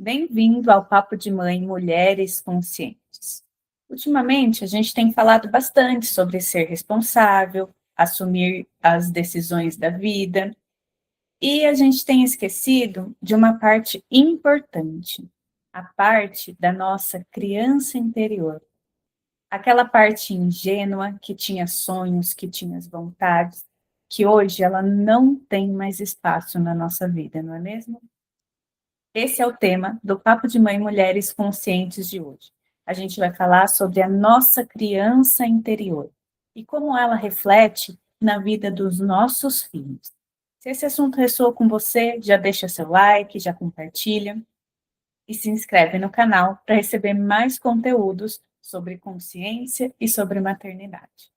Bem-vindo ao Papo de Mãe Mulheres Conscientes. Ultimamente, a gente tem falado bastante sobre ser responsável, assumir as decisões da vida, e a gente tem esquecido de uma parte importante, a parte da nossa criança interior. Aquela parte ingênua que tinha sonhos, que tinha as vontades, que hoje ela não tem mais espaço na nossa vida, não é mesmo? Esse é o tema do Papo de Mãe Mulheres Conscientes de hoje. A gente vai falar sobre a nossa criança interior e como ela reflete na vida dos nossos filhos. Se esse assunto ressoa com você, já deixa seu like, já compartilha e se inscreve no canal para receber mais conteúdos sobre consciência e sobre maternidade.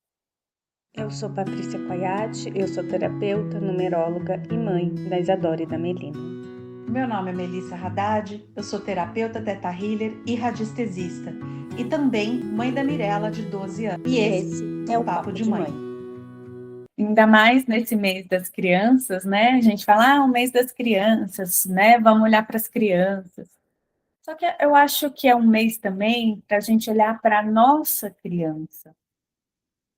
Eu sou Patrícia Coiate, eu sou terapeuta, numeróloga e mãe da Isadora e da Melina. Meu nome é Melissa Haddad, eu sou terapeuta teta healer e radiestesista e também mãe da Mirella, de 12 anos. E esse é o Papo de Mãe. Ainda mais nesse mês das crianças, né? A gente fala, o mês das crianças, né? Vamos olhar para as crianças. Só que eu acho que é um mês também para a gente olhar para a nossa criança,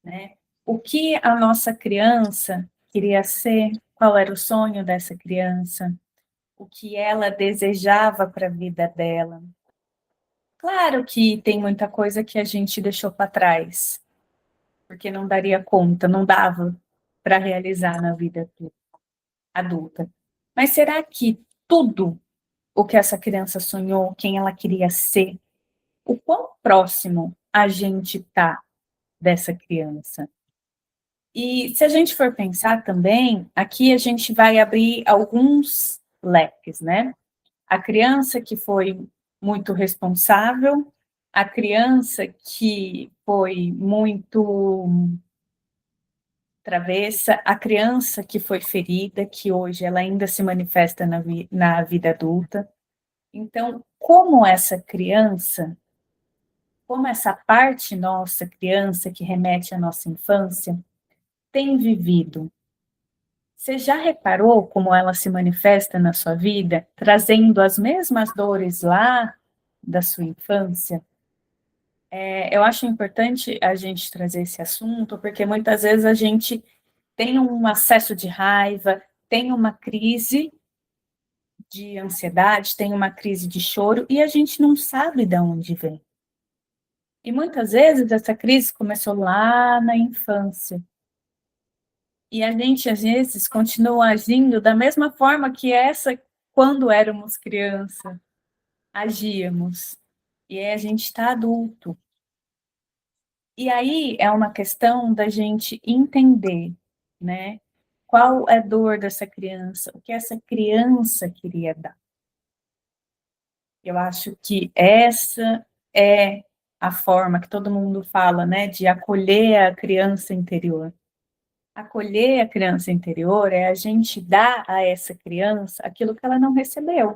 né? O que a nossa criança queria ser, qual era o sonho dessa criança, o que ela desejava para a vida dela. Claro que tem muita coisa que a gente deixou para trás, porque não daria conta, não dava para realizar na vida adulta. Mas será que tudo o que essa criança sonhou, quem ela queria ser, o quão próximo a gente está dessa criança? E se a gente for pensar também, aqui a gente vai abrir alguns leques, né? A criança que foi muito responsável, a criança que foi muito travessa, a criança que foi ferida, que hoje ela ainda se manifesta na vida adulta. Então, como essa parte nossa, criança, que remete à nossa infância, tem vivido? Você já reparou como ela se manifesta na sua vida, trazendo as mesmas dores lá da sua infância? Eu acho importante a gente trazer esse assunto, porque muitas vezes a gente tem um acesso de raiva, tem uma crise de ansiedade, tem uma crise de choro, e a gente não sabe de onde vem. E muitas vezes essa crise começou lá na infância. E a gente, às vezes, continua agindo da mesma forma que essa, quando éramos criança, agíamos. E aí a gente está adulto. E aí é uma questão da gente entender, né? Qual é a dor dessa criança, o que essa criança queria dar. Eu acho que essa é a forma que todo mundo fala, né, de acolher a criança interior. Acolher a criança interior é a gente dar a essa criança aquilo que ela não recebeu.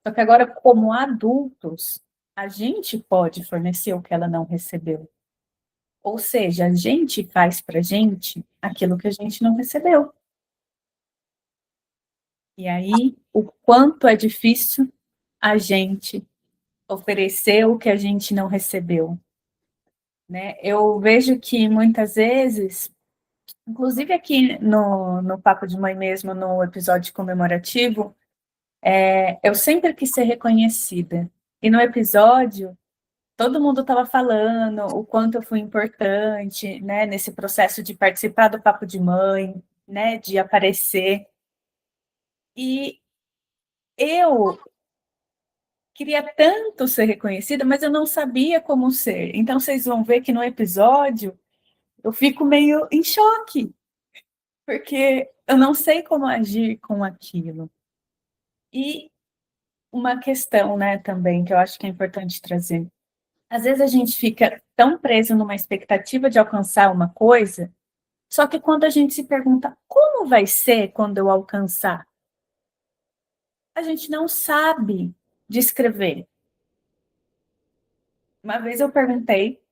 Só que agora, como adultos, a gente pode fornecer o que ela não recebeu. Ou seja, a gente faz para a gente aquilo que a gente não recebeu. E aí, o quanto é difícil a gente oferecer o que a gente não recebeu, né? Eu vejo que muitas vezes, inclusive aqui no Papo de Mãe mesmo, no episódio comemorativo, eu sempre quis ser reconhecida. E no episódio, todo mundo estava falando o quanto eu fui importante, né, nesse processo de participar do Papo de Mãe, né, de aparecer. E eu queria tanto ser reconhecida, mas eu não sabia como ser. Então, vocês vão ver que no episódio eu fico meio em choque, porque eu não sei como agir com aquilo. E uma questão, né, também, que eu acho que é importante trazer. Às vezes a gente fica tão preso numa expectativa de alcançar uma coisa, só que quando a gente se pergunta como vai ser quando eu alcançar, a gente não sabe descrever. Uma vez eu perguntei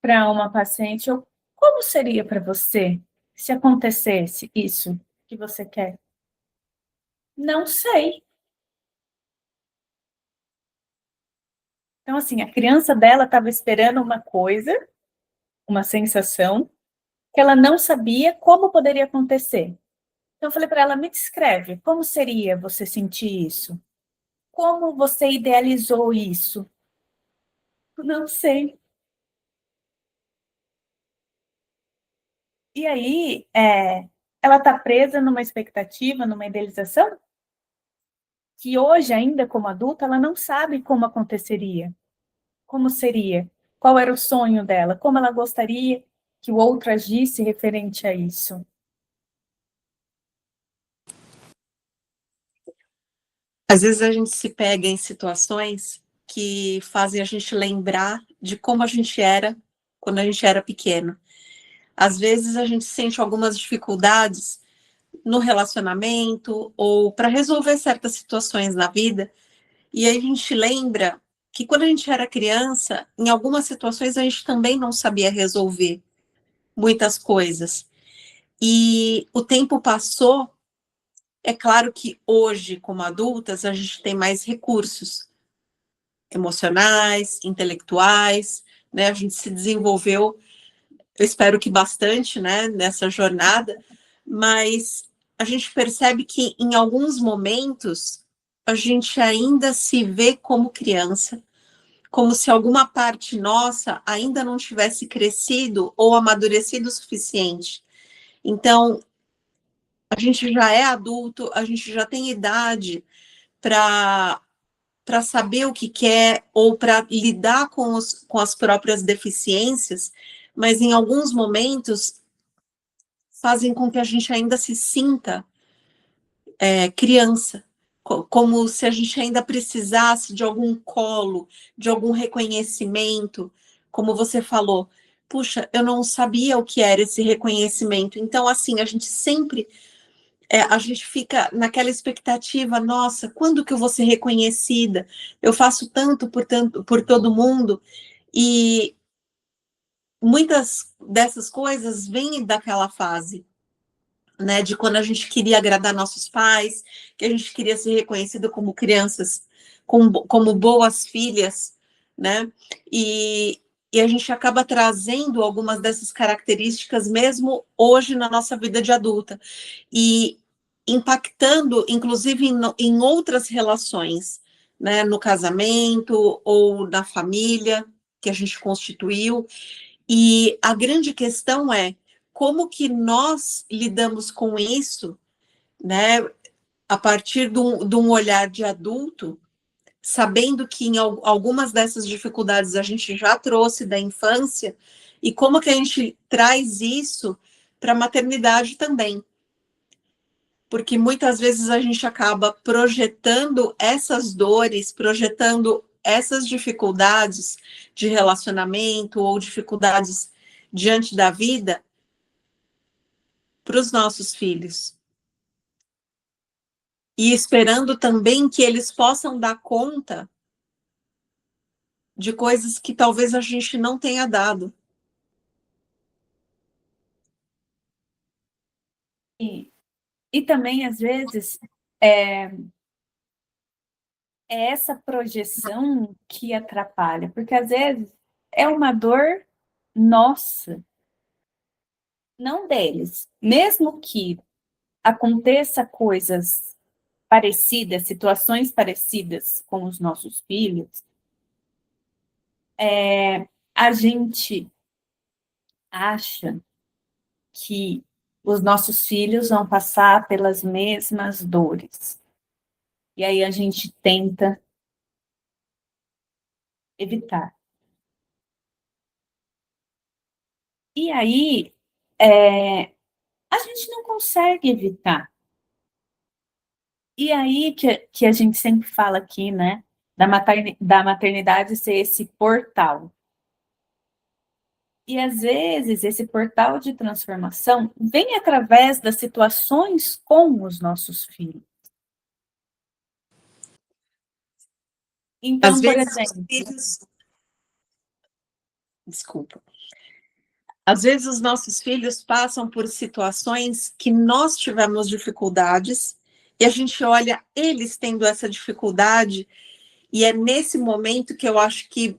para uma paciente, como seria para você se acontecesse isso que você quer? Não sei. Então, assim, a criança dela estava esperando uma coisa, uma sensação, que ela não sabia como poderia acontecer. Então, eu falei para ela, me descreve, como seria você sentir isso? Como você idealizou isso? Não sei. E aí, ela está presa numa expectativa, numa idealização, que hoje, ainda como adulta, ela não sabe como aconteceria, como seria, qual era o sonho dela, como ela gostaria que o outro agisse referente a isso. Às vezes a gente se pega em situações que fazem a gente lembrar de como a gente era quando a gente era pequeno. Às vezes a gente sente algumas dificuldades no relacionamento ou para resolver certas situações na vida, e aí a gente lembra que quando a gente era criança, em algumas situações a gente também não sabia resolver muitas coisas. E o tempo passou, é claro que hoje, como adultas, a gente tem mais recursos emocionais, intelectuais, né? A gente se desenvolveu, eu espero que bastante, né, nessa jornada, mas a gente percebe que em alguns momentos a gente ainda se vê como criança, como se alguma parte nossa ainda não tivesse crescido ou amadurecido o suficiente. Então, a gente já é adulto, a gente já tem idade para saber o que quer ou para lidar com as próprias deficiências, mas em alguns momentos fazem com que a gente ainda se sinta criança, como se a gente ainda precisasse de algum colo, de algum reconhecimento, como você falou. Puxa, eu não sabia o que era esse reconhecimento. Então, assim, a gente sempre a gente fica naquela expectativa, nossa, quando que eu vou ser reconhecida? Eu faço tanto por todo mundo, e muitas dessas coisas vêm daquela fase, né, de quando a gente queria agradar nossos pais, que a gente queria ser reconhecido como crianças, como boas filhas, né, e a gente acaba trazendo algumas dessas características mesmo hoje na nossa vida de adulta, e impactando, inclusive, em outras relações, né, no casamento ou na família que a gente constituiu. E a grande questão é como que nós lidamos com isso, né, a partir de um olhar de adulto, sabendo que em algumas dessas dificuldades a gente já trouxe da infância, e como que a gente traz isso para a maternidade também. Porque muitas vezes a gente acaba projetando essas dores, projetando essas dificuldades de relacionamento ou dificuldades diante da vida para os nossos filhos. E esperando também que eles possam dar conta de coisas que talvez a gente não tenha dado. E também, às vezes, é, é essa projeção que atrapalha, porque às vezes é uma dor nossa, não deles. Mesmo que aconteça coisas parecidas, situações parecidas com os nossos filhos, a gente acha que os nossos filhos vão passar pelas mesmas dores. E aí a gente tenta evitar. E aí a gente não consegue evitar. E aí que a gente sempre fala aqui, né, da maternidade ser esse portal. E às vezes esse portal de transformação vem através das situações com os nossos filhos. Às Então, por vezes os exemplo, filhos... Desculpa. Às vezes os nossos filhos passam por situações que nós tivemos dificuldades, e a gente olha eles tendo essa dificuldade E é nesse momento que eu acho que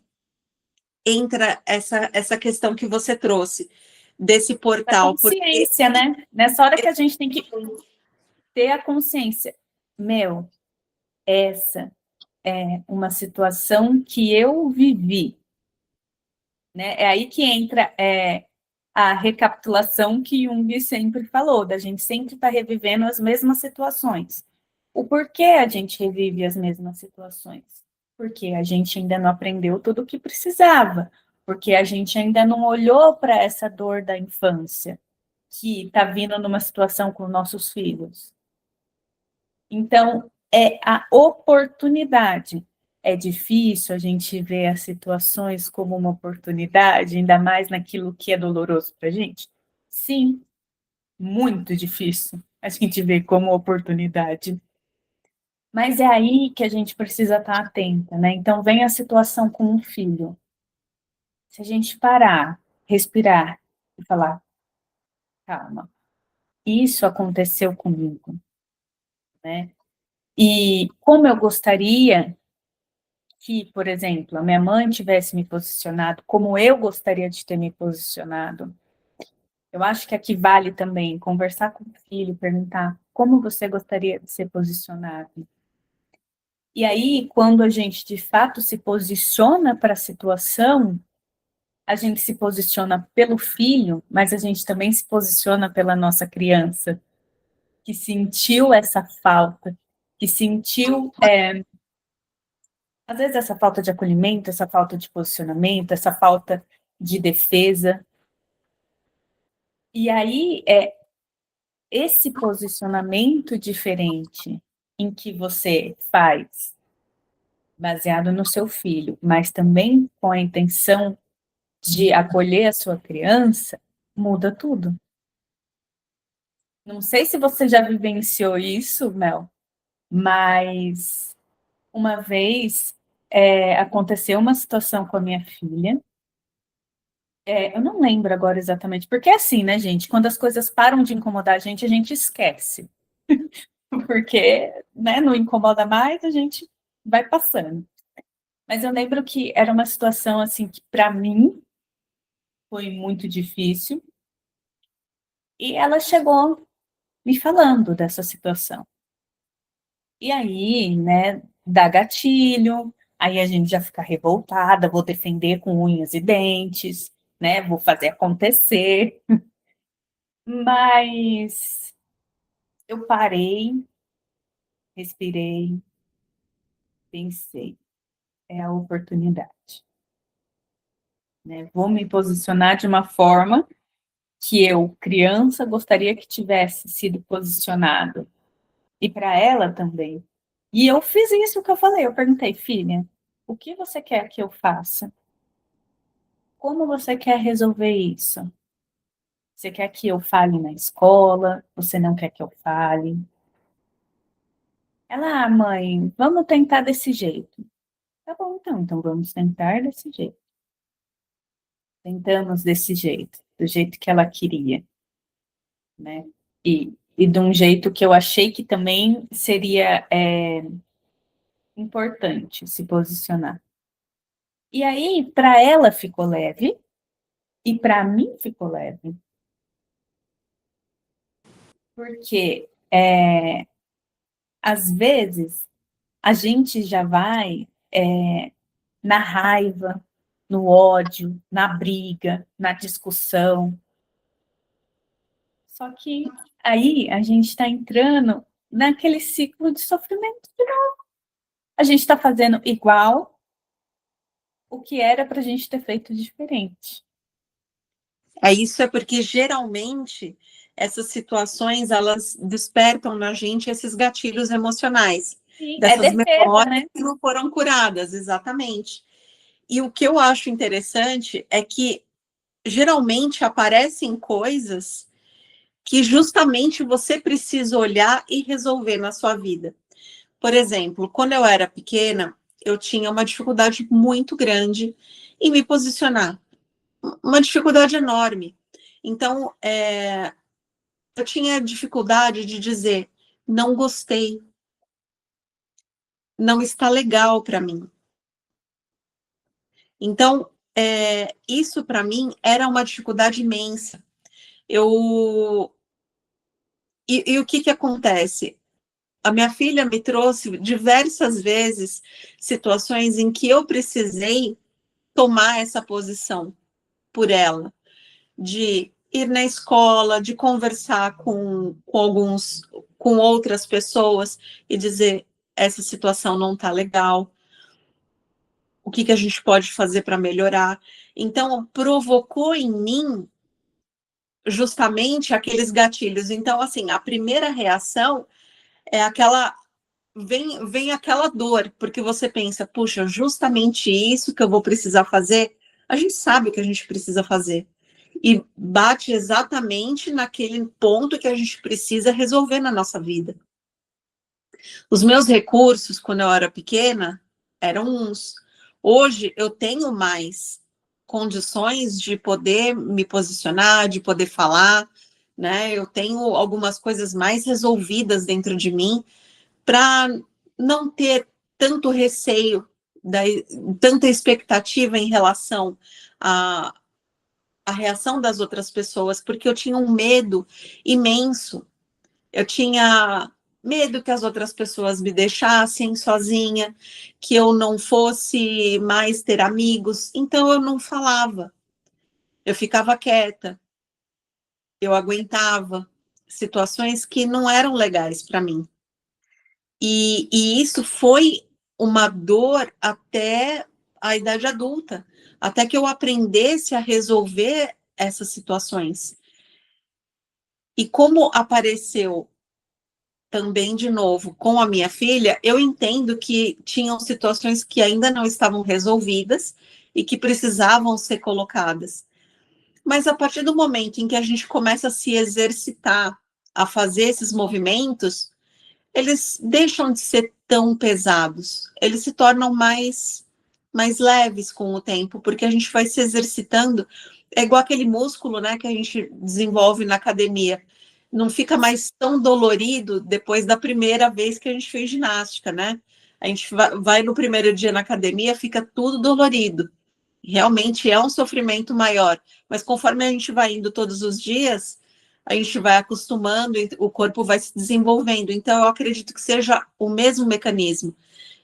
entra essa questão que você trouxe, desse A portal. Porque consciência, né? Nessa hora que a gente tem que ter a consciência. Meu, essa é uma situação que eu vivi, né? É aí que entra a recapitulação que Jung sempre falou, da gente sempre estar revivendo as mesmas situações. O porquê a gente revive as mesmas situações? Porque a gente ainda não aprendeu tudo o que precisava, porque a gente ainda não olhou para essa dor da infância que está vindo numa situação com nossos filhos. Então, é a oportunidade. É difícil a gente ver as situações como uma oportunidade, ainda mais naquilo que é doloroso para a gente? Sim, muito difícil a gente ver como oportunidade. Mas é aí que a gente precisa estar atenta, né? Então, vem a situação com um filho. Se a gente parar, respirar e falar, calma, isso aconteceu comigo, né? E como eu gostaria que, por exemplo, a minha mãe tivesse me posicionado como eu gostaria de ter me posicionado. Eu acho que aqui vale também conversar com o filho, perguntar como você gostaria de ser posicionado. E aí, quando a gente de fato se posiciona para a situação, a gente se posiciona pelo filho, mas a gente também se posiciona pela nossa criança, que sentiu essa falta, que sentiu às vezes essa falta de acolhimento, essa falta de posicionamento, essa falta de defesa. E aí é esse posicionamento diferente em que você faz, baseado no seu filho, mas também com a intenção de acolher a sua criança, muda tudo. Não sei se você já vivenciou isso, Mel, mas uma vez aconteceu uma situação com a minha filha. Eu não lembro agora exatamente, porque é assim, né, gente? Quando as coisas param de incomodar a gente esquece. Porque, né, não incomoda mais, a gente vai passando. Mas eu lembro que era uma situação, assim, que para mim foi muito difícil. E ela chegou me falando dessa situação. E aí, né, dá gatilho, aí a gente já fica revoltada, vou defender com unhas e dentes, né, vou fazer acontecer. Mas eu parei, respirei, pensei, é a oportunidade, né? Vou me posicionar de uma forma que eu, criança, gostaria que tivesse sido posicionado. E para ela também. E eu fiz isso que eu falei, eu perguntei, filha, o que você quer que eu faça? Como você quer resolver isso? Você quer que eu fale na escola? Você não quer que eu fale? Ela, mãe, vamos tentar desse jeito. Tá bom, então vamos tentar desse jeito. Tentamos desse jeito, do jeito que ela queria, né? E de um jeito que eu achei que também seria importante se posicionar. E aí, para ela ficou leve, e para mim ficou leve. Porque, às vezes, a gente já vai na raiva, no ódio, na briga, na discussão. Só que aí a gente está entrando naquele ciclo de sofrimento de novo. A gente está fazendo igual o que era para a gente ter feito diferente. Isso é porque geralmente essas situações elas despertam na gente esses gatilhos emocionais, Sim, é dessas defesa, memórias né? que não foram curadas, exatamente. E o que eu acho interessante é que geralmente aparecem coisas que justamente você precisa olhar e resolver na sua vida. Por exemplo, quando eu era pequena, eu tinha uma dificuldade muito grande em me posicionar, uma dificuldade enorme. Então, eu tinha dificuldade de dizer não gostei, não está legal para mim. Então, isso para mim era uma dificuldade imensa. E o que acontece? A minha filha me trouxe diversas vezes situações em que eu precisei tomar essa posição por ela, de ir na escola, de conversar com outras pessoas e dizer, essa situação não está legal, o que a gente pode fazer para melhorar. Então, provocou em mim justamente aqueles gatilhos. Então, assim, a primeira reação é aquela, vem aquela dor, porque você pensa, puxa, justamente isso que eu vou precisar fazer, a gente sabe que a gente precisa fazer. E bate exatamente naquele ponto que a gente precisa resolver na nossa vida. Os meus recursos, quando eu era pequena, eram uns. Hoje, eu tenho mais condições de poder me posicionar, de poder falar, né? Eu tenho algumas coisas mais resolvidas dentro de mim para não ter tanto receio, tanta expectativa em relação à reação das outras pessoas, porque eu tinha um medo imenso. Eu tinha medo que as outras pessoas me deixassem sozinha, que eu não fosse mais ter amigos, então eu não falava. Eu ficava quieta, eu aguentava situações que não eram legais para mim. E isso foi uma dor até a idade adulta, até que eu aprendesse a resolver essas situações. E como apareceu também, de novo, com a minha filha, eu entendo que tinham situações que ainda não estavam resolvidas e que precisavam ser colocadas. Mas a partir do momento em que a gente começa a se exercitar, a fazer esses movimentos, eles deixam de ser tão pesados, eles se tornam mais leves com o tempo, porque a gente vai se exercitando, é igual aquele músculo, né, que a gente desenvolve na academia, não fica mais tão dolorido depois da primeira vez que a gente fez ginástica, né? A gente vai no primeiro dia na academia, fica tudo dolorido, realmente é um sofrimento maior, mas conforme a gente vai indo todos os dias, a gente vai acostumando e o corpo vai se desenvolvendo. Então, eu acredito que seja o mesmo mecanismo.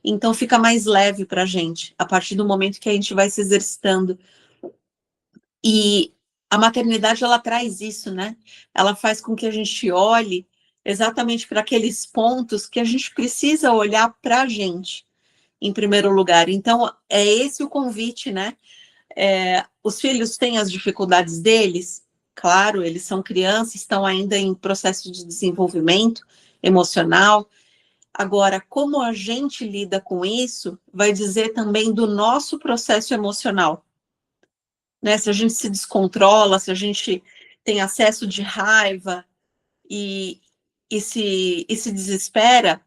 Então, fica mais leve para a gente, a partir do momento que a gente vai se exercitando. E a maternidade, ela traz isso, né? Ela faz com que a gente olhe exatamente para aqueles pontos que a gente precisa olhar para a gente, em primeiro lugar. Então, é esse o convite, né? Os filhos têm as dificuldades deles, claro, eles são crianças, estão ainda em processo de desenvolvimento emocional. Agora, como a gente lida com isso, vai dizer também do nosso processo emocional, né? Se a gente se descontrola, se a gente tem acesso de raiva e, e se desespera,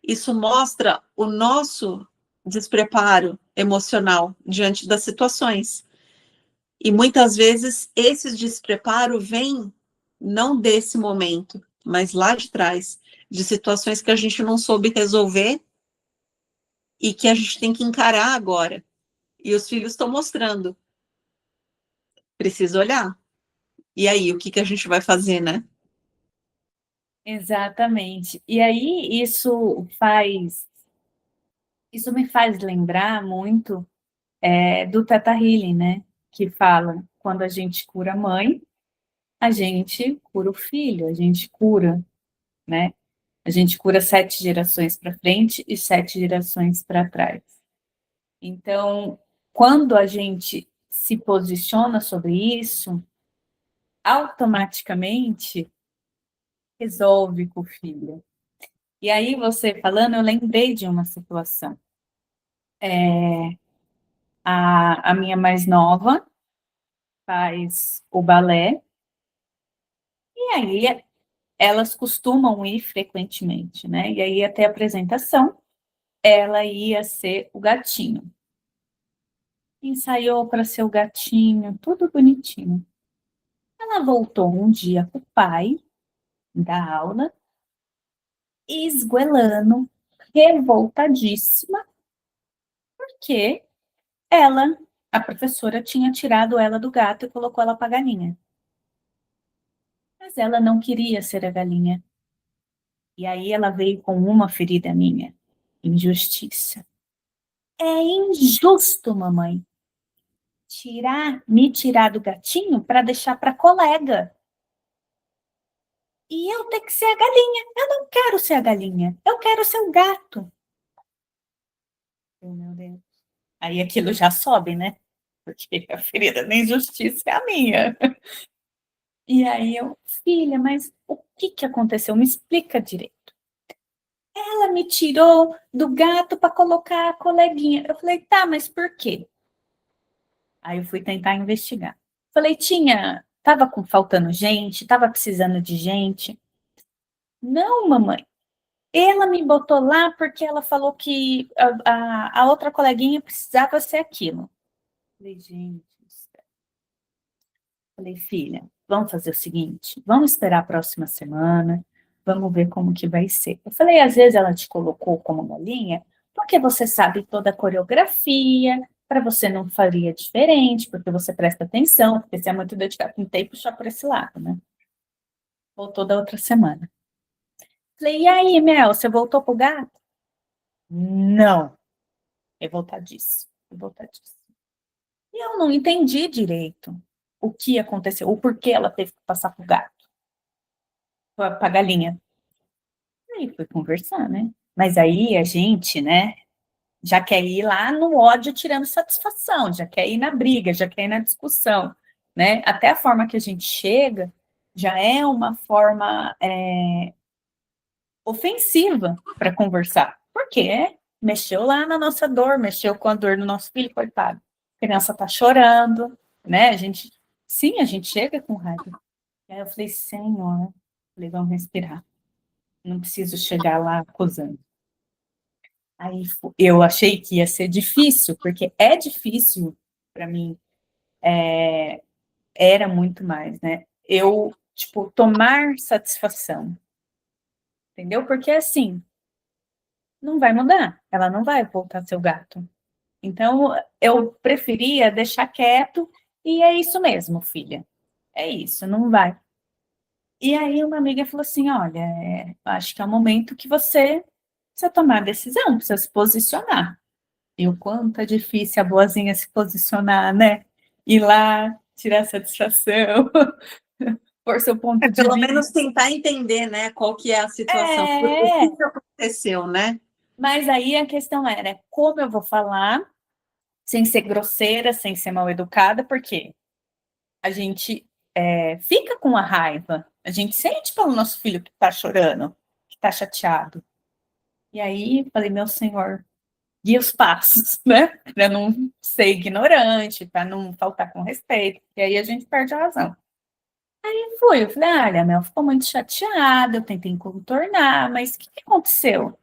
isso mostra o nosso despreparo emocional diante das situações. E muitas vezes esse despreparo vem não desse momento, mas lá de trás, de situações que a gente não soube resolver e que a gente tem que encarar agora. E os filhos estão mostrando. Precisa olhar. E aí, o que a gente vai fazer, né? Exatamente. E aí isso me faz lembrar muito do Teta Healing, né? Que fala, quando a gente cura a mãe, a gente cura o filho, a gente cura, né? A gente cura 7 gerações para frente e 7 gerações para trás. Então, quando a gente se posiciona sobre isso, automaticamente resolve com o filho. E aí, você falando, eu lembrei de uma situação. A minha mais nova faz o balé, e aí elas costumam ir frequentemente, né? E aí, até a apresentação, ela ia ser o gatinho. Ensaiou para ser o gatinho, tudo bonitinho. Ela voltou um dia com o pai da aula, esguelando revoltadíssima, porque a professora, tinha tirado ela do gato e colocou ela para a galinha. Mas ela não queria ser a galinha. E aí ela veio com uma ferida minha: injustiça. É injusto, mamãe, me tirar do gatinho para deixar para colega. E eu ter que ser a galinha. Eu não quero ser a galinha. Eu quero ser o gato. Oh, meu Deus. Aí aquilo já sobe, né? Porque a ferida da injustiça é a minha. E aí filha, mas o que aconteceu? Me explica direito. Ela me tirou do gato para colocar a coleguinha. Eu falei, tá, mas por quê? Aí eu fui tentar investigar. Falei, tava faltando gente, tava precisando de gente. Não, mamãe. Ela me botou lá porque ela falou que a outra coleguinha precisava ser aquilo. Falei, gente. Falei, filha, vamos fazer o seguinte, vamos esperar a próxima semana, vamos ver como que vai ser. Eu falei, às vezes ela te colocou como galinha, porque você sabe toda a coreografia, para você não faria diferente, porque você presta atenção, porque você é muito dedicado, tentei puxar por esse lado, né? Voltou da outra semana. Falei, e aí, Mel, você voltou pro gato? Não. Revoltadíssimo, revoltadíssimo. E eu não entendi direito o que aconteceu, o porquê ela teve que passar pro gato, pra galinha. Aí fui conversar, né? Mas aí a gente, né, já quer ir lá no ódio tirando satisfação, já quer ir na briga, já quer ir na discussão, né? Até a forma que a gente chega já é uma forma ofensiva para conversar. Por quê? Mexeu lá na nossa dor, mexeu com a dor do nosso filho, coitado. A criança tá chorando, né? Sim, a gente chega com raiva. Aí eu falei, Senhor, falei, vamos respirar. Não preciso chegar lá acusando. Aí eu achei que ia ser difícil, porque é difícil para mim, era muito mais, né? Eu, tipo, tomar satisfação, entendeu? Porque assim, não vai mudar, ela não vai voltar a ser o gato. Então, eu preferia deixar quieto e é isso mesmo, filha. É isso, não vai. E aí uma amiga falou assim, olha, acho que é o momento que você precisa tomar a decisão, precisa se posicionar. E o quanto é difícil a boazinha se posicionar, né? Ir lá, tirar satisfação, por seu ponto de Pelo vista. menos tentar entender, né, qual que é a situação, o que aconteceu, né? Mas aí a questão era, como eu vou falar, sem ser grosseira, sem ser mal educada, porque a gente fica com a raiva, a gente sente pelo nosso filho que tá chorando, que tá chateado. E aí, falei, meu senhor, guia os passos, né? Para não ser ignorante, para não faltar com respeito, e aí a gente perde a razão. Aí fui, eu falei, olha, a Mel ficou muito chateada, eu tentei contornar, mas o que aconteceu?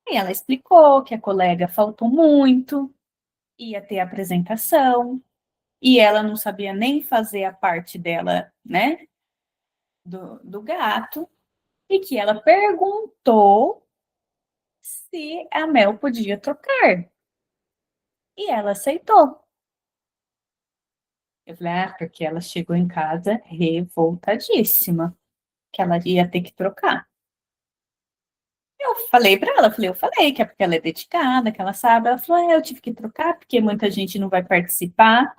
E ela explicou que a colega faltou muito, ia ter apresentação, e ela não sabia nem fazer a parte dela, né, do gato, e que ela perguntou se a Mel podia trocar. E ela aceitou. Eu falei, porque ela chegou em casa revoltadíssima, que ela ia ter que trocar. Eu falei para ela, eu falei que é porque ela é dedicada, que ela sabe. Ela falou, eu tive que trocar porque muita gente não vai participar.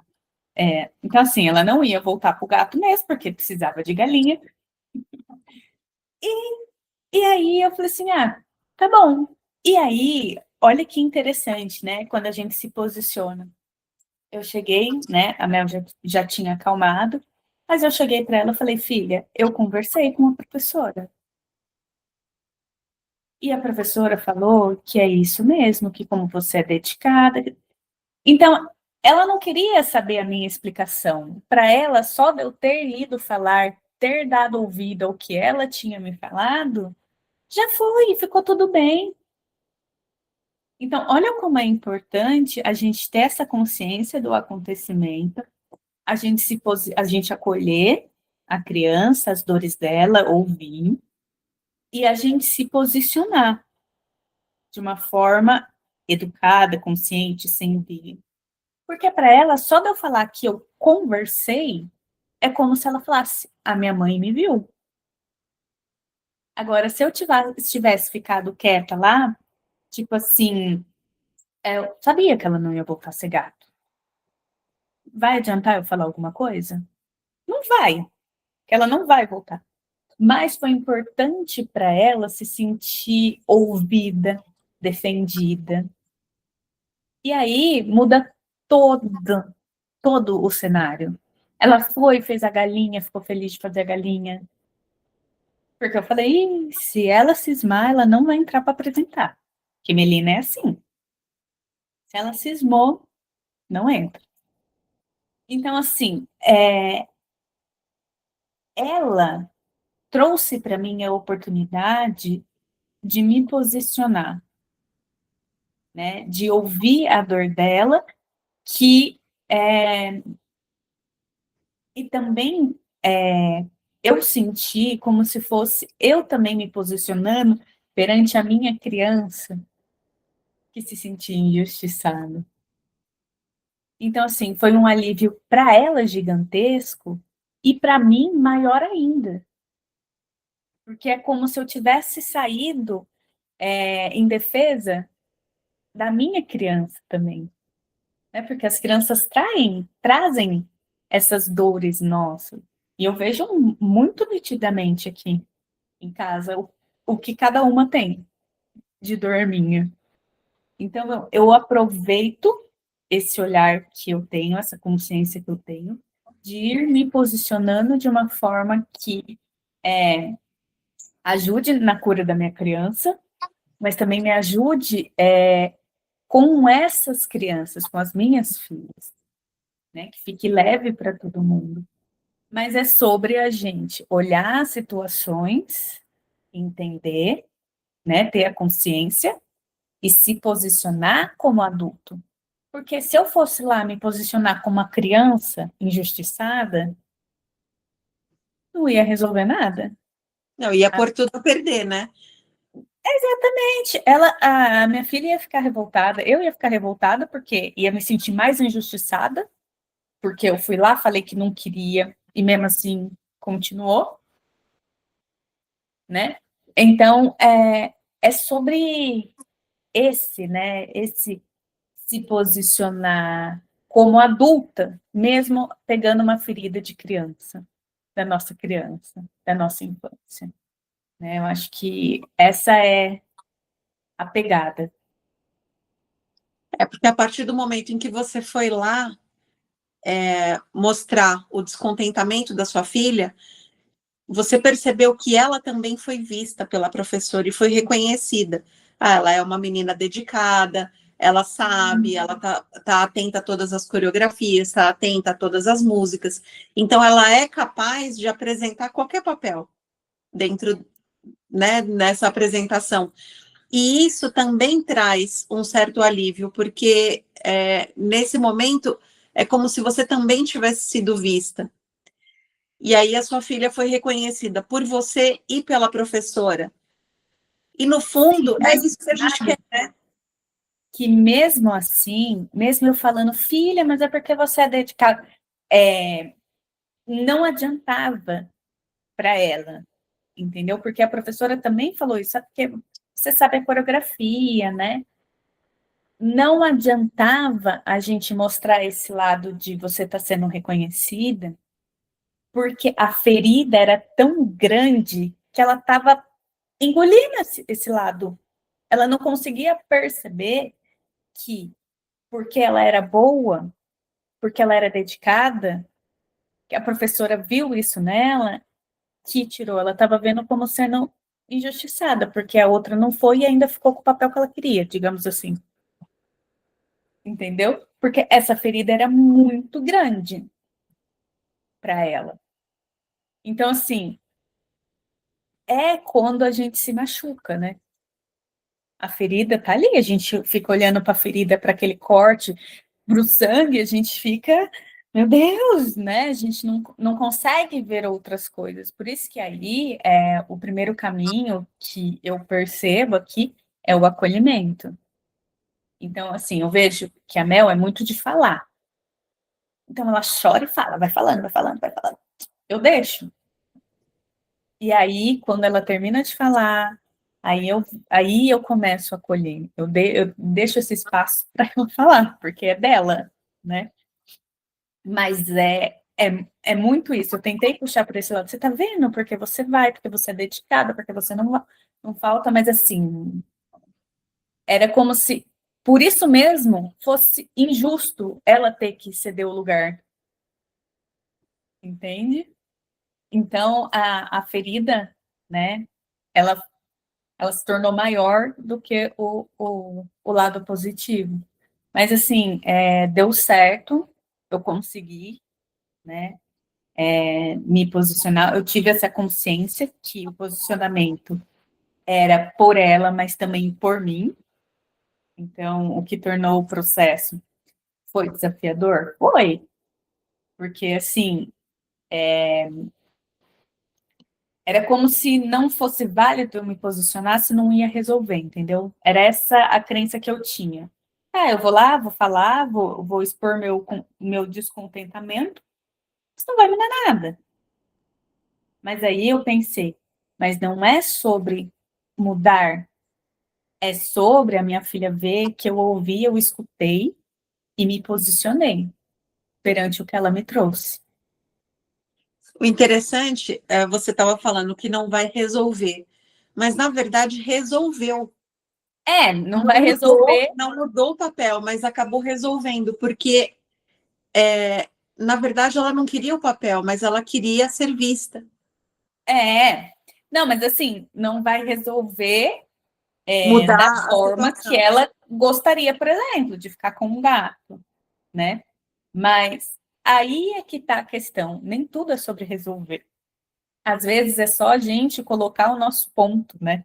Então, assim, ela não ia voltar pro gato mesmo, porque precisava de galinha. E aí eu falei assim, tá bom. E aí, olha que interessante, né, quando a gente se posiciona. Eu cheguei, né, a Mel já tinha acalmado, mas eu cheguei para ela e falei, filha, eu conversei com a professora. E a professora falou que é isso mesmo, que como você é dedicada. Então, ela não queria saber a minha explicação. Para ela, só de eu ter ido falar, ter dado ouvido ao que ela tinha me falado, já foi, ficou tudo bem. Então, olha como é importante a gente ter essa consciência do acontecimento, a gente acolher a criança, as dores dela, ouvir, e a gente se posicionar. de uma forma educada, consciente, sem briga. Porque para ela, só de eu falar que eu conversei, é como se ela falasse, a minha mãe me viu. Agora, se eu tivesse ficado quieta lá, tipo assim, eu sabia que ela não ia voltar a ser gato. Vai adiantar eu falar alguma coisa? Não vai, que ela não vai voltar. Mas foi importante para ela se sentir ouvida, defendida. E aí muda todo o cenário. Ela foi, fez a galinha, ficou feliz de fazer a galinha. Porque eu falei, se ela cismar, ela não vai entrar para apresentar. Que Melina é assim. Se ela cismou, não entra. Então, assim, ela trouxe para mim a oportunidade de me posicionar, né? De ouvir a dor dela, que e também eu senti como se fosse eu também me posicionando perante a minha criança que se sentia injustiçada. Então, assim, foi um alívio para ela gigantesco e para mim maior ainda. Porque é como se eu tivesse saído em defesa da minha criança também. Né? Porque as crianças trazem essas dores nossas. E eu vejo muito nitidamente aqui em casa o que cada uma tem de dor minha. Então, eu aproveito esse olhar que eu tenho, essa consciência que eu tenho, de ir me posicionando de uma forma que ajude na cura da minha criança, mas também me ajude com essas crianças, com as minhas filhas, né? Que fique leve para todo mundo. Mas é sobre a gente olhar as situações, entender, né? Ter a consciência e se posicionar como adulto. Porque se eu fosse lá me posicionar como uma criança injustiçada, não ia resolver nada. Não, ia pôr tudo a perder, né? Exatamente. A minha filha ia ficar revoltada, eu ia ficar revoltada porque ia me sentir mais injustiçada, porque eu fui lá, falei que não queria e mesmo assim continuou, né? Então, é sobre né? Esse se posicionar como adulta, mesmo pegando uma ferida de criança, da nossa infância. Né? Eu acho que essa é a pegada. É porque a partir do momento em que você foi lá mostrar o descontentamento da sua filha, você percebeu que ela também foi vista pela professora e foi reconhecida. Ah, ela é uma menina dedicada, ela sabe, ela tá atenta a todas as coreografias, está atenta a todas as músicas. Então, ela é capaz de apresentar qualquer papel dentro, né, nessa apresentação. E isso também traz um certo alívio, porque nesse momento é como se você também tivesse sido vista. E aí a sua filha foi reconhecida por você e pela professora. E no fundo, é isso que a gente quer, né? Que mesmo assim, mesmo eu falando, filha, mas é porque você é dedicada, não adiantava para ela, entendeu? Porque a professora também falou isso, sabe? Porque você sabe a coreografia, né? Não adiantava a gente mostrar esse lado de você estar sendo reconhecida, porque a ferida era tão grande que ela estava engolindo esse lado. Ela não conseguia perceber que, porque ela era boa, porque ela era dedicada, que a professora viu isso nela, que tirou. Ela estava vendo como sendo injustiçada, porque a outra não foi e ainda ficou com o papel que ela queria, digamos assim. Entendeu? Porque essa ferida era muito grande para ela. Então, assim, é quando a gente se machuca, né? A ferida tá ali, a gente fica olhando para a ferida, para aquele corte, para o sangue, a gente fica, meu Deus, né? A gente não consegue ver outras coisas. Por isso que aí o primeiro caminho que eu percebo aqui é o acolhimento. Então, assim, eu vejo que a Mel é muito de falar. Então, ela chora e fala, vai falando, vai falando, vai falando. Eu deixo. E aí, quando ela termina de falar, aí eu começo a acolher. Eu deixo esse espaço para ela falar, porque é dela, né? Mas é muito isso. Eu tentei puxar para esse lado. Você tá vendo? Porque você vai, porque você é dedicada, porque você não falta, mas assim, era como se, por isso mesmo, fosse injusto ela ter que ceder o lugar. Entende? Então, a ferida, né, ela, ela se tornou maior do que o lado positivo. Mas, assim, deu certo, eu consegui, né, me posicionar. Eu tive essa consciência que o posicionamento era por ela, mas também por mim. Então, o que tornou o processo foi desafiador? Foi, porque, assim, era como se não fosse válido eu me posicionar se não ia resolver, entendeu? Era essa a crença que eu tinha. Ah, eu vou lá, vou falar, vou expor meu descontentamento, isso não vai me dar nada. Mas aí eu pensei, mas não é sobre mudar, é sobre a minha filha ver que eu ouvi, eu escutei e me posicionei perante o que ela me trouxe. O interessante é você estava falando que não vai resolver, mas na verdade resolveu. Não vai resolver. Não mudou o papel, mas acabou resolvendo, porque na verdade ela não queria o papel, mas ela queria ser vista. Não, mas assim, não vai resolver Mudar da a forma situação. que ela gostaria, por exemplo, de ficar com um gato, né? Mas aí é que está a questão. Nem tudo é sobre resolver. Às vezes é só a gente colocar o nosso ponto, né?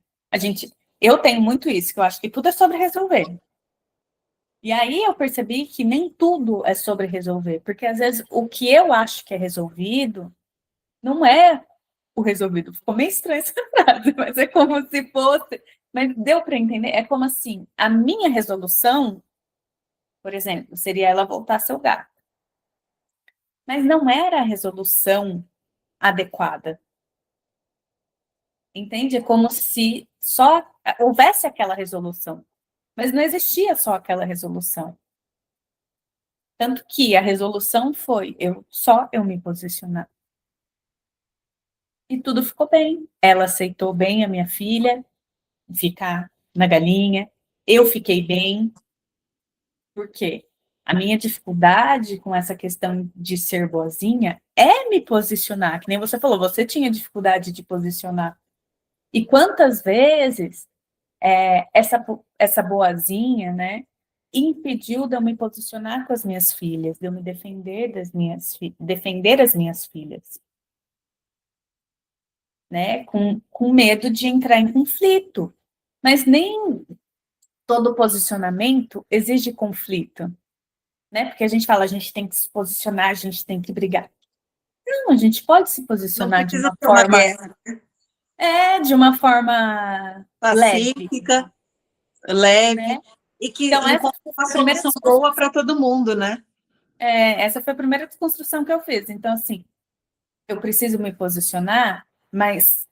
Eu tenho muito isso, que eu acho que tudo é sobre resolver. E aí eu percebi que nem tudo é sobre resolver, porque às vezes o que eu acho que é resolvido não é o resolvido. Ficou meio estranha essa frase, mas é como se fosse. Mas deu para entender? É como assim, a minha resolução, por exemplo, seria ela voltar seu gato. Mas não era a resolução adequada. Entende? É como se só houvesse aquela resolução. Mas não existia só aquela resolução. Tanto que a resolução foi eu me posicionar. E tudo ficou bem. Ela aceitou bem a minha filha ficar na galinha. Eu fiquei bem. Por quê? A minha dificuldade com essa questão de ser boazinha é me posicionar, que nem você falou, você tinha dificuldade de posicionar. E quantas vezes essa boazinha, né, impediu de eu me posicionar com as minhas filhas, de eu me defender defender as minhas filhas, né, com medo de entrar em conflito. Mas nem todo posicionamento exige conflito. Né? Porque a gente fala, a gente tem que se posicionar, a gente tem que brigar. Não, a gente pode se Não posicionar precisa ser uma guerra de uma forma leve, pacífica, leve, né? e que Então, encontre uma solução boa para todo mundo, né? essa foi a primeira desconstrução que eu fiz. Então, assim, eu preciso me posicionar, mas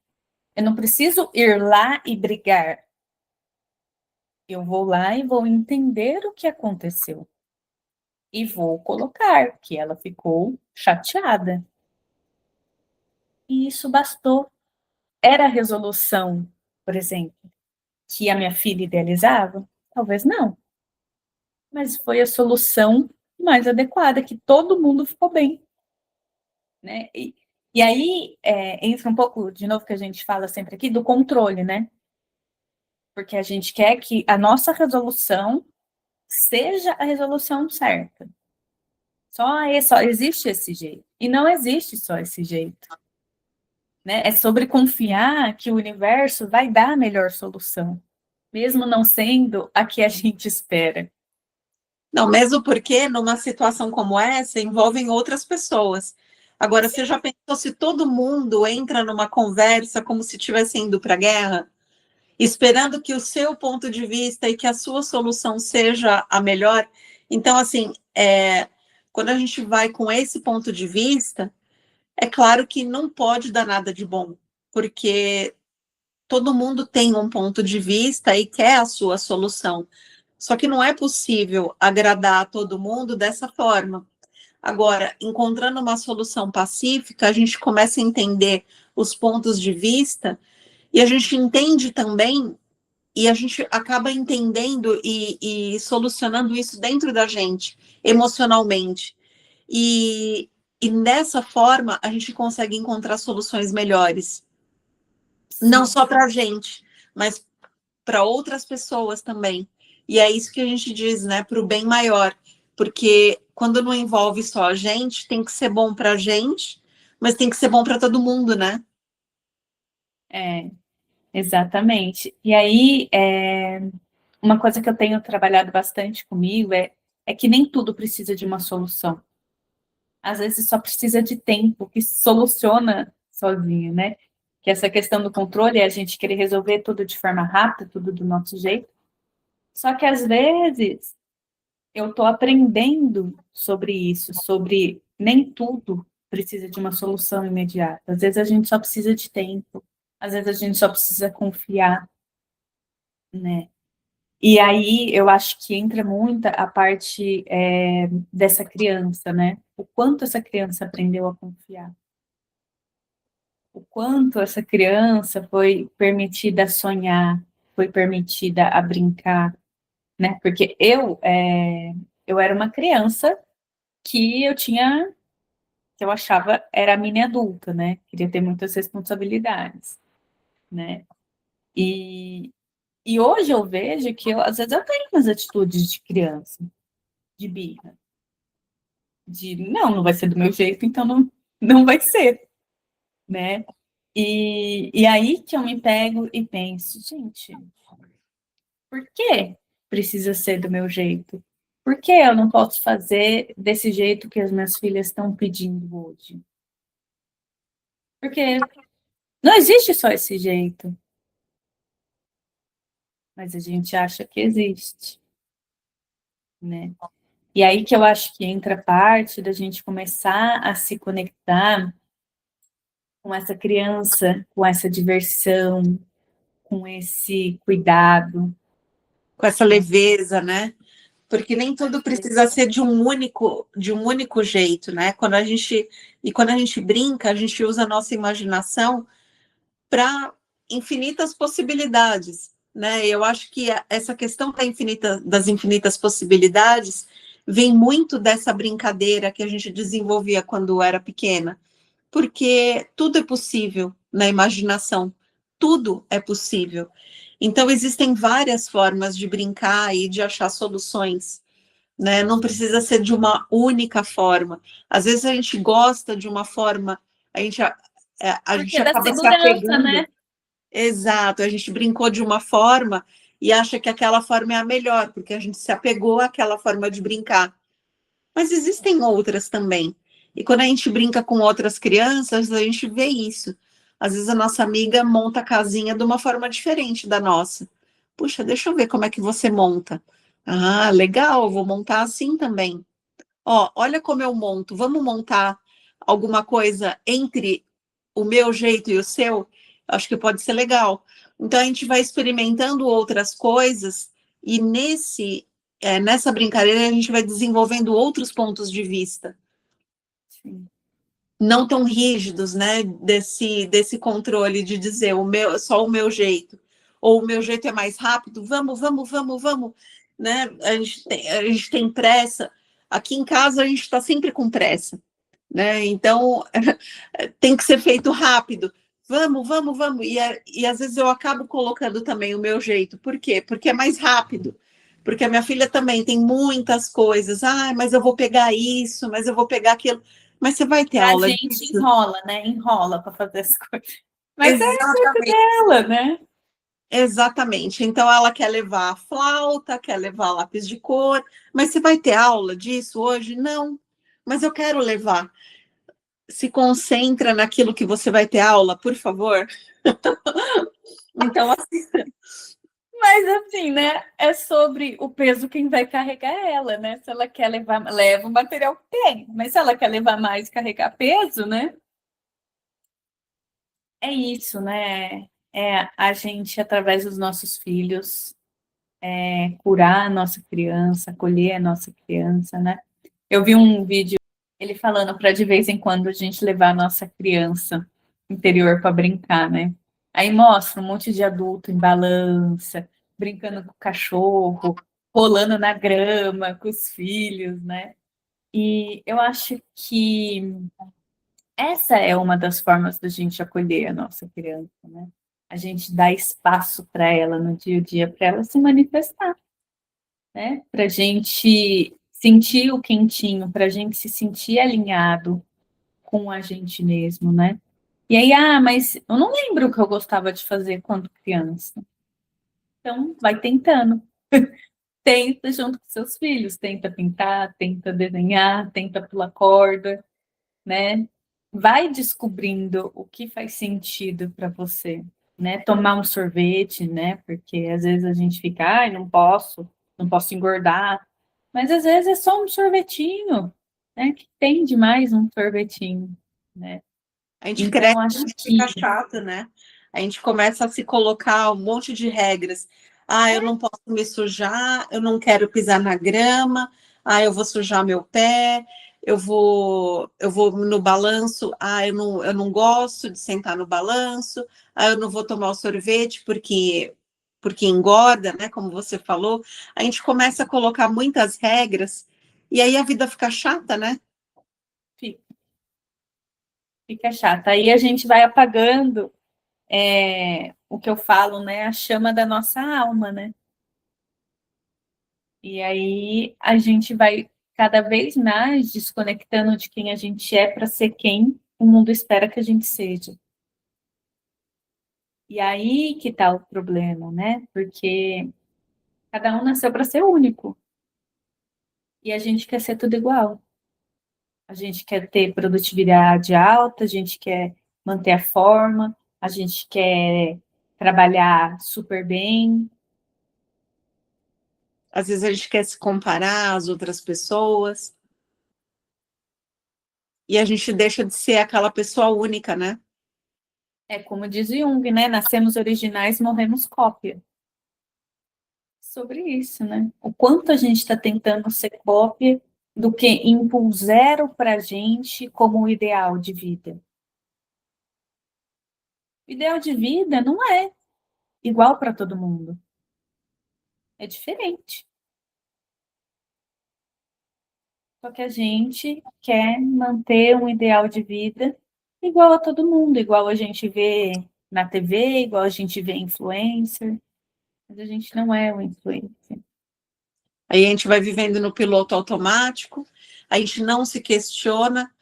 eu não preciso ir lá e brigar. Eu vou lá e vou entender o que aconteceu. E vou colocar que ela ficou chateada. E isso bastou. Era a resolução, por exemplo, que a minha filha idealizava? Talvez não. Mas foi a solução mais adequada, que todo mundo ficou bem. Né? E aí entra um pouco, de novo, que a gente fala sempre aqui, do controle, né? Porque a gente quer que a nossa resolução seja a resolução certa. Só existe esse jeito. E não existe só esse jeito. Né? É sobre confiar que o universo vai dar a melhor solução, mesmo não sendo a que a gente espera. Não, mesmo porque numa situação como essa envolvem outras pessoas. Agora, você já pensou se todo mundo entra numa conversa como se estivesse indo para a guerra? esperando que o seu ponto de vista e que a sua solução seja a melhor. Então, assim, quando a gente vai com esse ponto de vista, é claro que não pode dar nada de bom, porque todo mundo tem um ponto de vista e quer a sua solução. Só que não é possível agradar a todo mundo dessa forma. Agora, encontrando uma solução pacífica, a gente começa a entender os pontos de vista e a gente entende também, e a gente acaba entendendo e solucionando isso dentro da gente, emocionalmente. E dessa forma, a gente consegue encontrar soluções melhores. Não só para a gente, mas para outras pessoas também. E é isso que a gente diz, né, para o bem maior. Porque quando não envolve só a gente, tem que ser bom para a gente, mas tem que ser bom para todo mundo, né? Exatamente. E aí, uma coisa que eu tenho trabalhado bastante comigo é que nem tudo precisa de uma solução. Às vezes só precisa de tempo, que soluciona sozinho, né? Que essa questão do controle é a gente querer resolver tudo de forma rápida, tudo do nosso jeito. Só que às vezes eu estou aprendendo sobre isso, sobre nem tudo precisa de uma solução imediata. Às vezes a gente só precisa de tempo, às vezes a gente só precisa confiar, né? E aí eu acho que entra muito a parte dessa criança, né? O quanto essa criança aprendeu a confiar. O quanto essa criança foi permitida a sonhar, foi permitida a brincar, né? Porque eu era uma criança que que eu achava era a mini adulta, né? Queria ter muitas responsabilidades, né? E hoje eu vejo que às vezes eu tenho umas atitudes de criança, de birra, de não vai ser do meu jeito, então não vai ser, né? E aí que eu me pego e penso, gente, por que precisa ser do meu jeito? Por que eu não posso fazer desse jeito que as minhas filhas estão pedindo hoje? Porque não existe só esse jeito, mas a gente acha que existe, né? E aí que eu acho que entra a parte da gente começar a se conectar com essa criança, com essa diversão, com esse cuidado. Com essa leveza, né? Porque nem tudo precisa ser de um único jeito, né? Quando a gente brinca, a gente usa a nossa imaginação para infinitas possibilidades, né? Eu acho que essa questão das infinitas possibilidades vem muito dessa brincadeira que a gente desenvolvia quando era pequena, porque tudo é possível na imaginação, tudo é possível. Então, existem várias formas de brincar e de achar soluções, né? Não precisa ser de uma única forma. Às vezes a gente gosta de uma forma, a gente Porque da acaba se segurança, apegando. né? Exato, a gente brincou de uma forma e acha que aquela forma é a melhor, porque a gente se apegou àquela forma de brincar. Mas existem outras também. E quando a gente brinca com outras crianças, a gente vê isso. Às vezes a nossa amiga monta a casinha de uma forma diferente da nossa. Puxa, deixa eu ver como é que você monta. Ah, legal, vou montar assim também. Ó, olha como eu monto. Vamos montar alguma coisa entre o meu jeito e o seu? Acho que pode ser legal. Então a gente vai experimentando outras coisas e nessa brincadeira a gente vai desenvolvendo outros pontos de vista. Sim. Não tão rígidos, né? Desse controle de dizer só o meu jeito. Ou o meu jeito é mais rápido, vamos, né? A gente tem pressa. Aqui em casa a gente está sempre com pressa, né? Então tem que ser feito rápido. Vamos. E às vezes eu acabo colocando também o meu jeito. Por quê? Porque é mais rápido. Porque a minha filha também tem muitas coisas. Ah, mas eu vou pegar isso, mas eu vou pegar aquilo. Mas você vai ter A aula gente disso? enrola, né? Enrola para fazer as coisas. Mas é Exatamente. ela, né? Exatamente. Então ela quer levar a flauta, quer levar lápis de cor, mas você vai ter aula disso hoje? Não. Mas eu quero levar. Se concentra naquilo que você vai ter aula, por favor. Então, assim, Mas assim, né? É sobre o peso quem vai carregar ela, né? Se ela quer levar, leva o material que tem. Mas se ela quer levar mais e carregar peso, né? É isso, né? É a gente, através dos nossos filhos, curar a nossa criança, acolher a nossa criança, né? Eu vi um vídeo ele falando para de vez em quando a gente levar a nossa criança interior para brincar, né? Aí mostra um monte de adulto em balança, brincando com o cachorro, rolando na grama com os filhos, né? E eu acho que essa é uma das formas da gente acolher a nossa criança, né? A gente dá espaço para ela no dia a dia, para ela se manifestar, né? Para a gente sentir o quentinho, para a gente se sentir alinhado com a gente mesmo, né? E aí, mas eu não lembro o que eu gostava de fazer quando criança. Então, vai tentando. Tenta junto com seus filhos, tenta pintar, tenta desenhar, tenta pular corda, né? Vai descobrindo o que faz sentido para você, né? Tomar um sorvete, né? Porque às vezes a gente fica, ai, não posso engordar. Mas às vezes é só um sorvetinho, né? Que tem demais um sorvetinho, né? a gente cresce Então acho e que fica chato, né? A gente começa a se colocar um monte de regras. Ah, eu não posso me sujar, eu não quero pisar na grama, eu vou sujar meu pé, eu vou no balanço, eu não gosto de sentar no balanço, eu não vou tomar o sorvete porque engorda, né? Como você falou, a gente começa a colocar muitas regras e aí a vida fica chata, né? fica chata. Aí a gente vai apagando o que eu falo, né? A chama da nossa alma, né? E aí a gente vai cada vez mais desconectando de quem a gente é para ser quem o mundo espera que a gente seja. E aí que está o problema, né? Porque cada um nasceu para ser único. E a gente quer ser tudo igual. A gente quer ter produtividade alta, a gente quer manter a forma, a gente quer trabalhar super bem. Às vezes a gente quer se comparar às outras pessoas e a gente deixa de ser aquela pessoa única, né? É como diz Jung, né? Nascemos originais, morremos cópia. Sobre isso, né? O quanto a gente está tentando ser cópia do que impuseram para a gente como um ideal de vida. O ideal de vida não é igual para todo mundo. É diferente. Só que a gente quer manter um ideal de vida igual a todo mundo, igual a gente vê na TV, igual a gente vê influencer. Mas a gente não é um influencer. Aí a gente vai vivendo no piloto automático, a gente não se questiona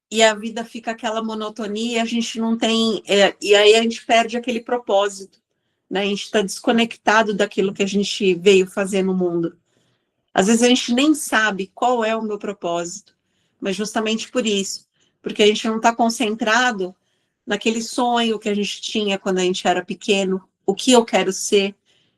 e a vida fica aquela monotonia, a gente não tem. E aí a gente perde aquele propósito, né? A gente está desconectado daquilo que a gente veio fazer no mundo. Às vezes a gente nem sabe qual é o meu propósito, mas justamente por isso, porque a gente não está concentrado naquele sonho que a gente tinha quando a gente era pequeno, o que eu quero ser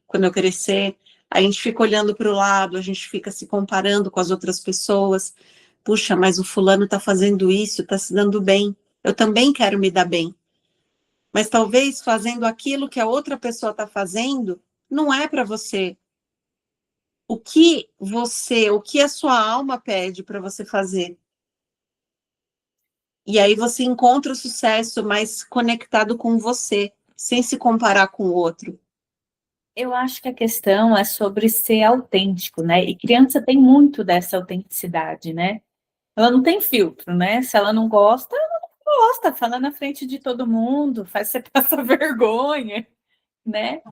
quando eu crescer. A gente fica olhando para o lado, a gente fica se comparando com as outras pessoas. Puxa, mas o fulano está fazendo isso, está se dando bem. Eu também quero me dar bem. Mas talvez fazendo aquilo que a outra pessoa está fazendo, não é para você. O que a sua alma pede para você fazer? E aí você encontra o sucesso mais conectado com você, sem se comparar com o outro. Eu acho que a questão é sobre ser autêntico, né? E criança tem muito dessa autenticidade, né? Ela não tem filtro, né? Se ela não gosta, ela não gosta, fala na frente de todo mundo, faz você passar vergonha, né?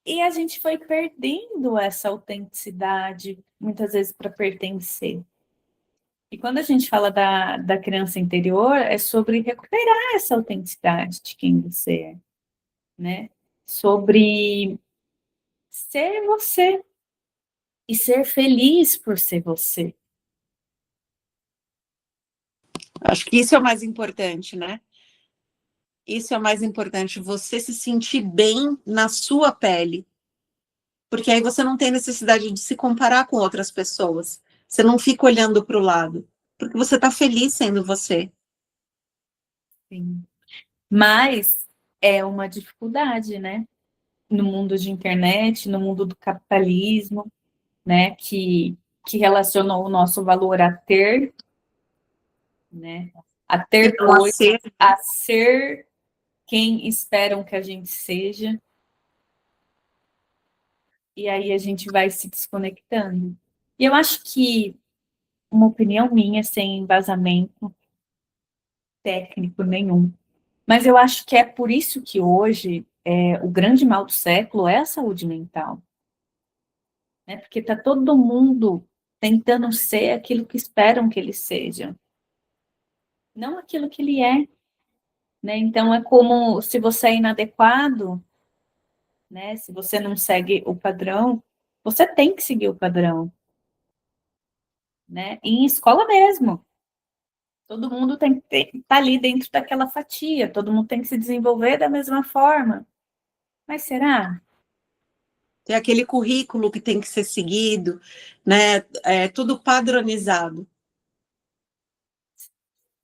E a gente foi perdendo essa autenticidade, muitas vezes, para pertencer. E quando a gente fala da criança interior, é sobre recuperar essa autenticidade de quem você é, né? Sobre ser você e ser feliz por ser você. Acho que isso é o mais importante, né? Isso é o mais importante, você se sentir bem na sua pele. Porque aí você não tem necessidade de se comparar com outras pessoas. Você não fica olhando para o lado. Porque você está feliz sendo você. Sim. Mas é uma dificuldade, né? No mundo de internet, no mundo do capitalismo, né? Que relacionou o nosso valor a ter, né? A ter E não a coisas, ser. a ser quem esperam que a gente seja. E aí a gente vai se desconectando. E eu acho que uma opinião minha, sem embasamento técnico nenhum, mas eu acho que é por isso que hoje o grande mal do século é a saúde mental, né? Porque está todo mundo tentando ser aquilo que esperam que ele seja, não aquilo que ele é, né? Então é como se você é inadequado, né? Se você não segue o padrão, você tem que seguir o padrão, né? E em escola mesmo. Todo mundo tem que estar ali dentro daquela fatia, todo mundo tem que se desenvolver da mesma forma. Mas será? Tem aquele currículo que tem que ser seguido, né? É tudo padronizado.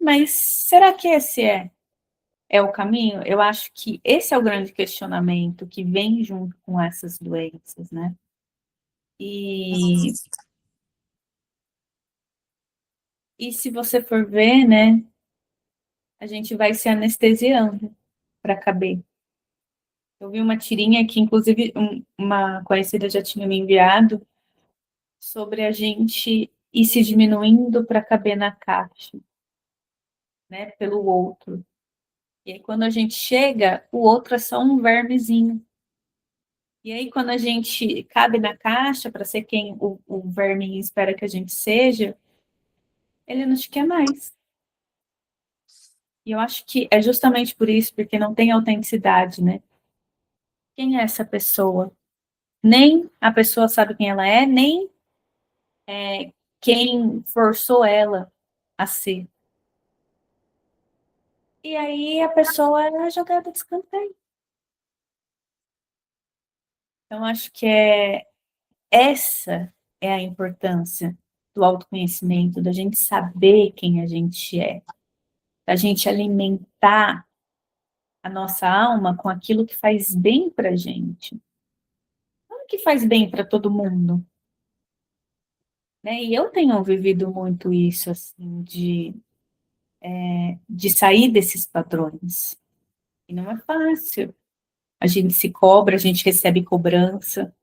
Mas será que esse é o caminho? Eu acho que esse é o grande questionamento que vem junto com essas doenças, né? E, e se você for ver, né, a gente vai se anestesiando para caber. Eu vi uma tirinha que, inclusive, uma conhecida já tinha me enviado sobre a gente ir se diminuindo para caber na caixa, né, pelo outro. E aí, quando a gente chega, o outro é só um vermezinho. E aí, quando a gente cabe na caixa para ser quem o verme espera que a gente seja, ele não te quer mais. E eu acho que é justamente por isso, porque não tem autenticidade, né? Quem é essa pessoa? Nem a pessoa sabe quem ela é, nem quem forçou ela a ser. E aí a pessoa é jogada de escanteio. Então, acho que essa é a importância do autoconhecimento, da gente saber quem a gente é, da gente alimentar a nossa alma com aquilo que faz bem para gente, não que faz bem para todo mundo, né? E eu tenho vivido muito isso, assim, de sair desses padrões. E não é fácil. A gente se cobra, a gente recebe cobrança.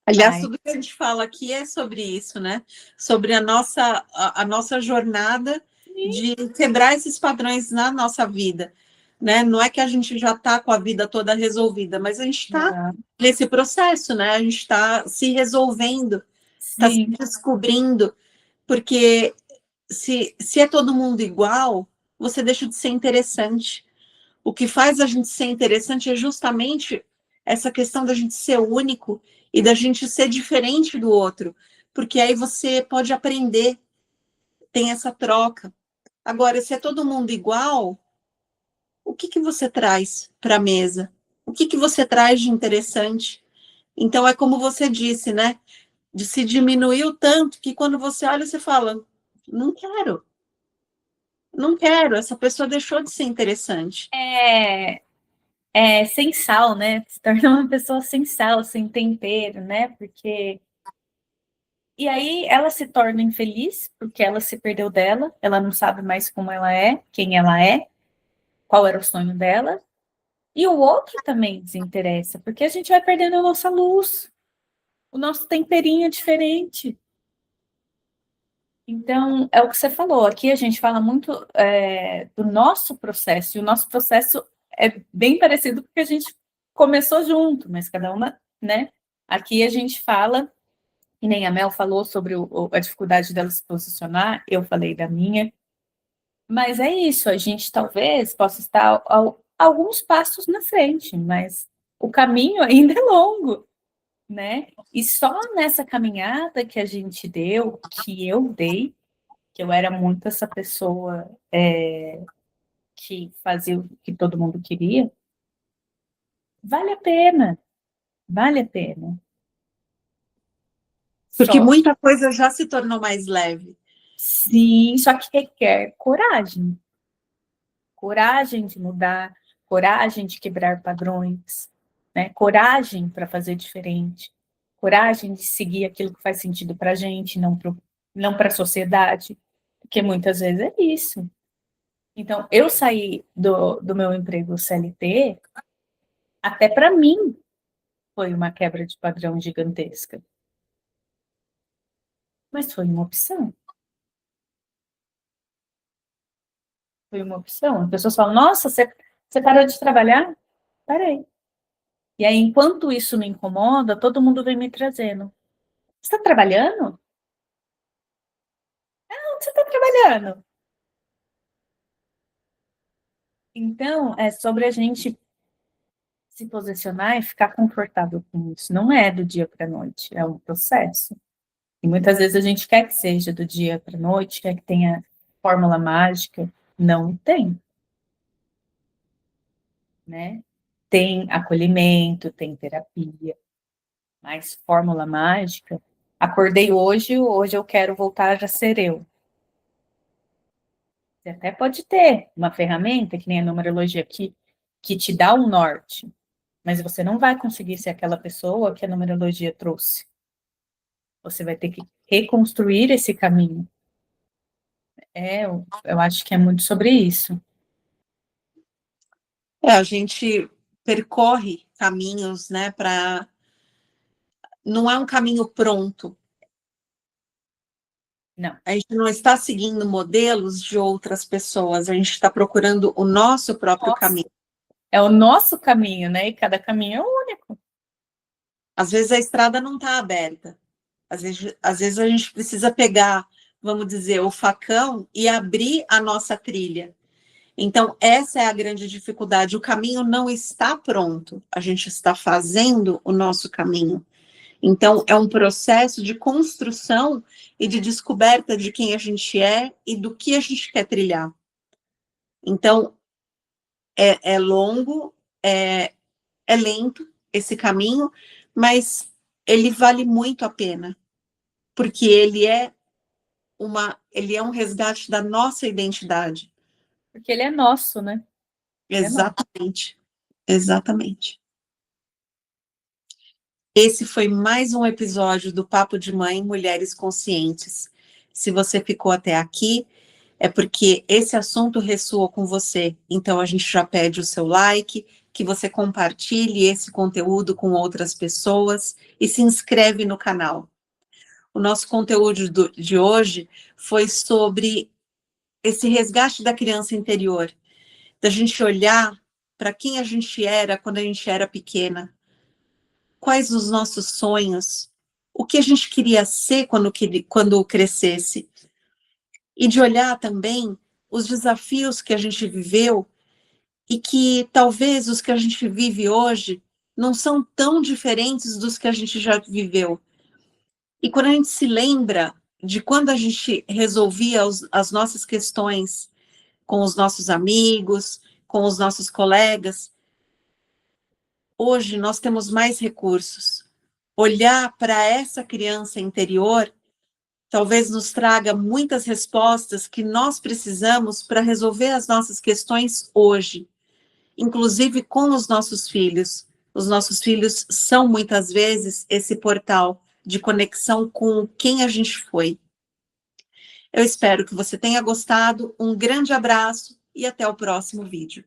Aliás, Ai, tudo que a gente fala aqui é sobre isso, né? Sobre a nossa jornada de quebrar esses padrões na nossa vida, né? Não é que a gente já está com a vida toda resolvida, mas a gente está nesse processo, né? A gente está se resolvendo, está se sim, descobrindo, porque se é todo mundo igual, você deixa de ser interessante. O que faz a gente ser interessante é justamente essa questão da gente ser único e da gente ser diferente do outro, porque aí você pode aprender, tem essa troca. Agora, se é todo mundo igual, o que você traz para a mesa? O que você traz de interessante? Então, é como você disse, né? De se diminuiu tanto que quando você olha, você fala: não quero, não quero, essa pessoa deixou de ser interessante. é, é sem sal, né? Se torna uma pessoa sem sal, sem tempero, né? Porque. E aí ela se torna infeliz, porque ela se perdeu dela, ela não sabe mais como ela é, quem ela é, qual era o sonho dela. E o outro também desinteressa, porque a gente vai perdendo a nossa luz, o nosso temperinho é diferente. Então, é o que você falou, aqui a gente fala muito do nosso processo, e o nosso processo é bem parecido porque a gente começou junto, mas cada uma, né? Aqui a gente fala, e nem a Mel falou sobre a dificuldade dela se posicionar, eu falei da minha, mas é isso, a gente talvez possa estar alguns passos na frente, mas o caminho ainda é longo, né? E só nessa caminhada que a gente deu, que eu dei, que eu era muito essa pessoa que fazia o que todo mundo queria, vale a pena, vale a pena. Porque Só, muita coisa já se tornou mais leve. sim, só que requer coragem. Coragem de mudar, coragem de quebrar padrões, né? Coragem para fazer diferente, coragem de seguir aquilo que faz sentido para a gente, não para a sociedade, porque muitas vezes é isso. Então, eu saí do meu emprego CLT, até para mim foi uma quebra de padrão gigantesca. Mas foi uma opção. Foi uma opção. As pessoas falam, nossa, você parou de trabalhar? Parei. E aí, enquanto isso me incomoda, todo mundo vem me trazendo. Você está trabalhando? Onde você está trabalhando? Então, é sobre a gente se posicionar e ficar confortável com isso. Não é do dia para a noite, é um processo. E muitas vezes a gente quer que seja do dia para a noite, quer que tenha fórmula mágica. Não tem, né? Tem acolhimento, tem terapia, mas fórmula mágica. Acordei hoje eu quero voltar a ser eu. Você até pode ter uma ferramenta, que nem a numerologia, que te dá um norte, mas você não vai conseguir ser aquela pessoa que a numerologia trouxe. Você vai ter que reconstruir esse caminho. Eu acho que é muito sobre isso. A gente percorre caminhos, né, não é um caminho pronto. Não. A gente não está seguindo modelos de outras pessoas, a gente está procurando o nosso próprio caminho. É o nosso caminho, né? E cada caminho é único. Às vezes a estrada não está aberta. Às vezes a gente precisa pegar, vamos dizer, o facão e abrir a nossa trilha. Então, essa é a grande dificuldade. O caminho não está pronto. A gente está fazendo o nosso caminho. Então, é um processo de construção e de descoberta de quem a gente é e do que a gente quer trilhar. Então, é longo, é lento esse caminho, mas ele vale muito a pena, porque ele é um resgate da nossa identidade. Porque ele é nosso, né? Exatamente, exatamente. Esse foi mais um episódio do Papo de Mãe Mulheres Conscientes. Se você ficou até aqui, é porque esse assunto ressoou com você. Então a gente já pede o seu like, que você compartilhe esse conteúdo com outras pessoas e se inscreve no canal. O nosso conteúdo de hoje foi sobre esse resgate da criança interior, da gente olhar para quem a gente era quando a gente era pequena, quais os nossos sonhos, o que a gente queria ser quando crescesse, e de olhar também os desafios que a gente viveu e que talvez os que a gente vive hoje não são tão diferentes dos que a gente já viveu. E quando a gente se lembra de quando a gente resolvia as nossas questões com os nossos amigos, com os nossos colegas, hoje nós temos mais recursos. Olhar para essa criança interior talvez nos traga muitas respostas que nós precisamos para resolver as nossas questões hoje, inclusive com os nossos filhos. Os nossos filhos são muitas vezes esse portal de conexão com quem a gente foi. Eu espero que você tenha gostado. Um grande abraço e até o próximo vídeo.